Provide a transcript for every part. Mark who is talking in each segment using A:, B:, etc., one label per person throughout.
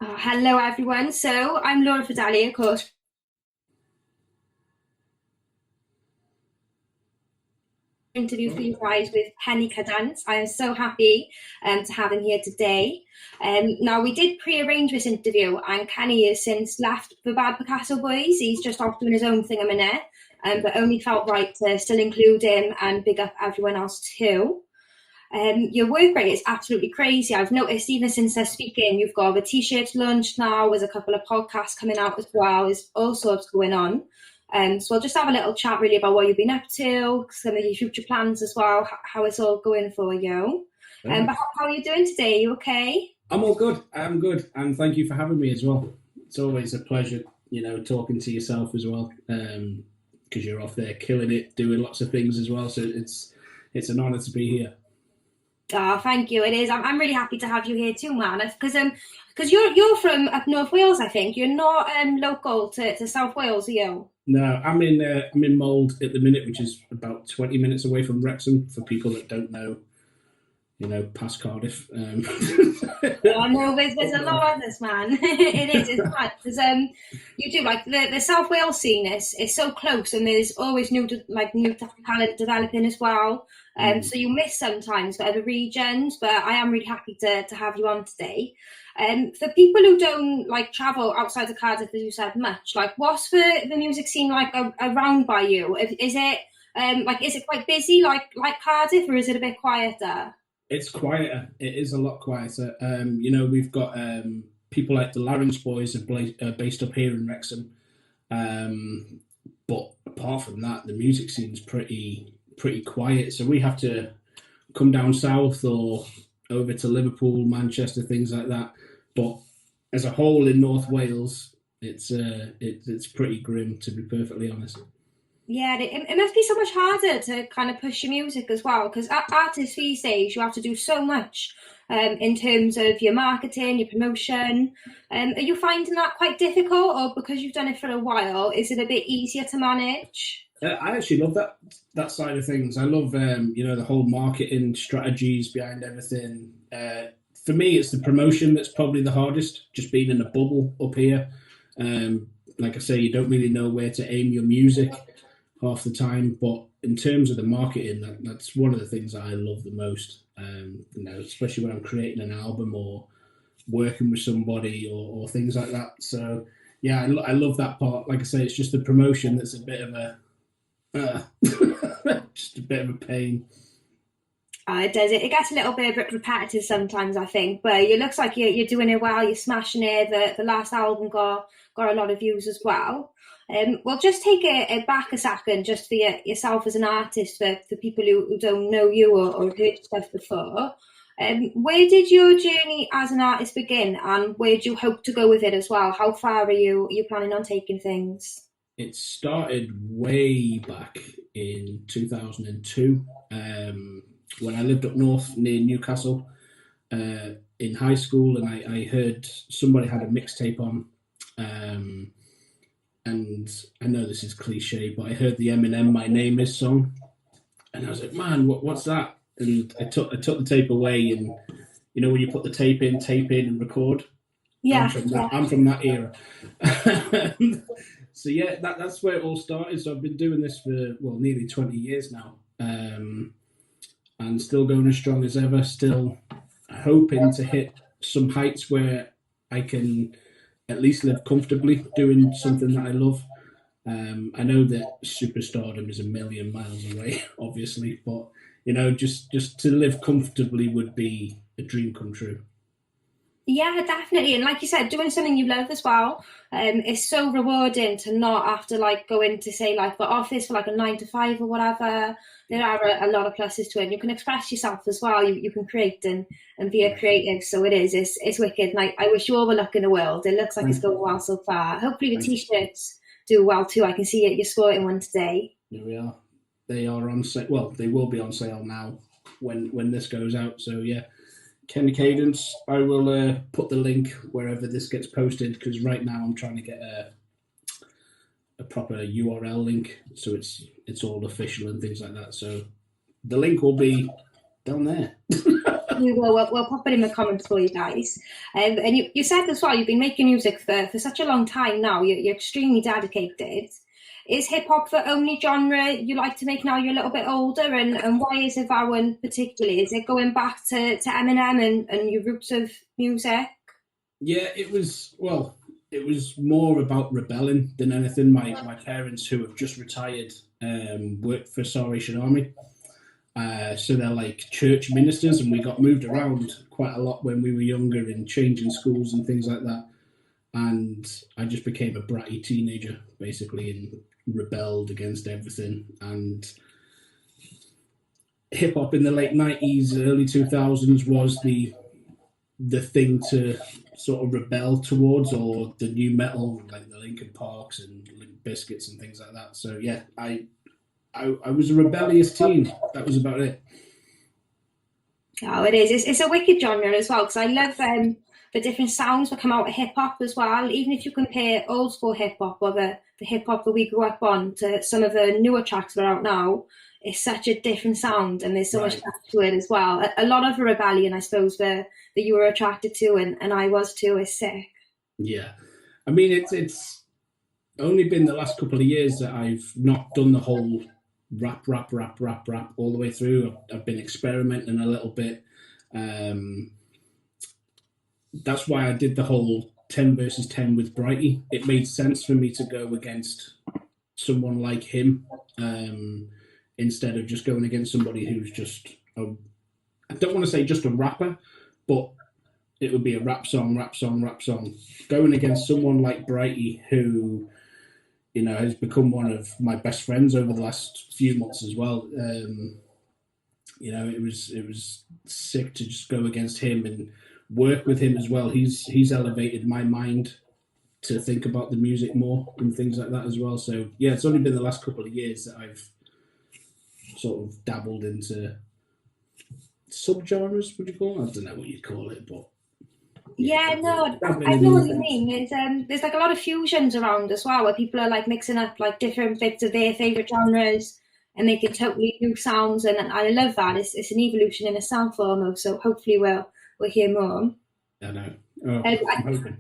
A: Hello, everyone. So I'm Laura Fidali, of course, interview for you guys with Penny Cadence. I am so happy to have him here today. Now, we did pre-arrange this interview, and Kenny has since left the Bad Picasso Boys. He's just off doing his own thing a minute, but only felt right to still include him and big up everyone else too. Your work rate is absolutely crazy. I've noticed even since they're speaking, you've got a t-shirt launch now. There's a couple of podcasts coming out as well. There's all sorts going on. So I'll just have a little chat really about what you've been up to, some of your future plans as well, how it's all going for you. But how are you doing today? Are you okay?
B: I'm all good. I'm good, and thank you for having me as well. It's always a pleasure, talking to yourself as well, because you're off there killing it, doing lots of things as well. So it's an honour to be here.
A: Oh, thank you. It is. I'm really happy to have you here too, man. Because you're from up North Wales, I think. You're not local to South Wales, are you?
B: No, I'm in Mould at the minute, which is about 20 minutes away from Wrexham. For people that don't know, past Cardiff.
A: Oh no, there's a lot of this, man. It is. It's mad because you do like the South Wales scene is so close, and there's always new talent developing as well. So you miss sometimes for other regions, but I am really happy to have you on today. For people who don't like travel outside of Cardiff, as you said, much like what's the music scene like around by you? Is it is it quite busy like Cardiff, or is it a bit quieter?
B: It's quieter. It is a lot quieter. We've got people like the Larynx Boys are based up here in Wrexham. But apart from that, the music scene's pretty quiet. So we have to come down south or over to Liverpool, Manchester, things like that. But as a whole in North Wales, it's pretty grim, to be perfectly honest.
A: Yeah, it must be so much harder to kind of push your music as well, because artists these days you have to do so much in terms of your marketing, your promotion. Are you finding that quite difficult, or because you've done it for a while, is it a bit easier to manage?
B: I actually love that side of things. I love the whole marketing strategies behind everything. For me, it's the promotion that's probably the hardest. Just being in a bubble up here, like I say, you don't really know where to aim your music half the time. But in terms of the marketing, that's one of the things that I love the most. Especially when I'm creating an album or working with somebody or things like that. So yeah, I love that part. Like I say, it's just the promotion that's a bit of a uh, just a bit of a pain.
A: It does. It gets a little bit repetitive sometimes, I think. But it looks like you're doing it well. You're smashing it. The last album got a lot of views as well. Well, just take it back a second, just for yourself as an artist, for people who don't know you or heard your stuff before. Where did your journey as an artist begin, and where do you hope to go with it as well? How far are you planning on taking things?
B: It started way back in 2002 when I lived up north near Newcastle in high school, and I heard somebody had a mixtape on. Um, and I know this is cliche, but I heard the Eminem "My Name Is" song, and I was like, "Man, what's that?" And I took the tape away, and when you put the tape in, and record. I'm
A: Yeah,
B: from that.
A: yeah.
B: I'm from that era. So yeah, that's where it all started. So I've been doing this for nearly 20 years now, and still going as strong as ever. Still hoping to hit some heights where I can at least live comfortably doing something that I love. I know that superstardom is a million miles away, obviously, but just to live comfortably would be a dream come true.
A: Yeah, definitely. And like you said, doing something you love as well, is so rewarding to not have to like go into say like the office for like a 9 to 5 or whatever. There are a lot of pluses to it. You can express yourself as well. You can create and be a creative. So it's wicked. And I wish you all the luck in the world. It looks like it's
B: Thank,
A: going well so far. Hopefully the
B: thank
A: t-shirts do well too. I can see it. You're sporting one today.
B: Here we are. They are on sale. Well, they will be on sale now when this goes out. So yeah, Kenny Cadence. I will put the link wherever this gets posted because right now I'm trying to get a proper URL link so it's all official and things like that. So the link will be down there.
A: We will. We'll pop it in the comments for you guys. And you said as well, you've been making music for such a long time now. You're extremely dedicated. Is hip hop the only genre you like to make now you're a little bit older? And why is it that one particularly? Is it going back to Eminem and your roots of music?
B: Yeah, it was, well, it was more about rebelling than anything. My parents, who have just retired, worked for Salvation Army. So they're like church ministers, and we got moved around quite a lot when we were younger and changing schools and things like that. And I just became a bratty teenager, basically, and rebelled against everything. And hip hop in the late 90s, early 2000s was the thing to sort of rebel towards, or the new metal, like the Linkin Parks and Limp Bizkits and things like that. So yeah, I was a rebellious teen. That was about it.
A: Oh, it is. It's a wicked genre as well, because I love the different sounds that come out of hip hop as well. Even if you compare old school hip hop or the hip hop that we grew up on to some of the newer tracks that are out now, it's such a different sound, and there's so much depth to it as well. A lot of the rebellion, I suppose, that you were attracted to, and I was too, is sick.
B: Yeah, I mean, it's only been the last couple of years that I've not done the whole rap all the way through. I've been experimenting a little bit. That's why I did the whole 10 versus 10 with Brighty. It made sense for me to go against someone like him, instead of just going against somebody who's just I don't want to say just a rapper, but it would be a rap song. Going against someone like Brighty, who, you know, has become one of my best friends over the last few months as well. You know, it was sick to just go against him and work with him as well. He's elevated my mind to think about the music more and things like that as well. So yeah, it's only been the last couple of years that I've sort of dabbled into subgenres, would you call it? I don't know what you'd call it, but
A: yeah, no, I know what you mean. There's like a lot of fusions around as well, where people are like mixing up like different bits of their favorite genres and making totally new sounds, and I love that. It's an evolution in itself almost. So hopefully we'll hear more.
B: I know. Oh, I'm hoping.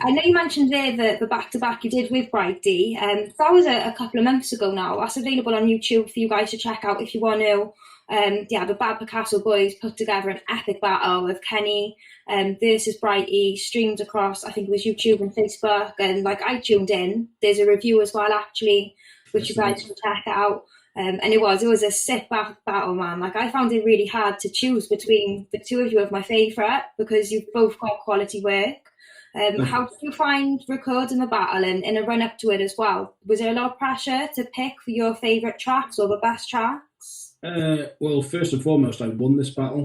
A: I know you mentioned there the back-to-back you did with Brighty. That was a couple of months ago now. That's available on YouTube for you guys to check out if you want to. The Bad Picasso boys put together an epic battle of Kenny versus Brighty, streamed across, I think it was YouTube and Facebook, and like I tuned in. There's a review as well, actually, which you guys can check out. And it was a sick battle, man. Like I found it really hard to choose between the two of you of my favourite, because you've both got quality work. How did you find recording the battle and in a run up to it as well? Was there a lot of pressure to pick for your favourite tracks or the best tracks?
B: Well, first and foremost, I won this battle.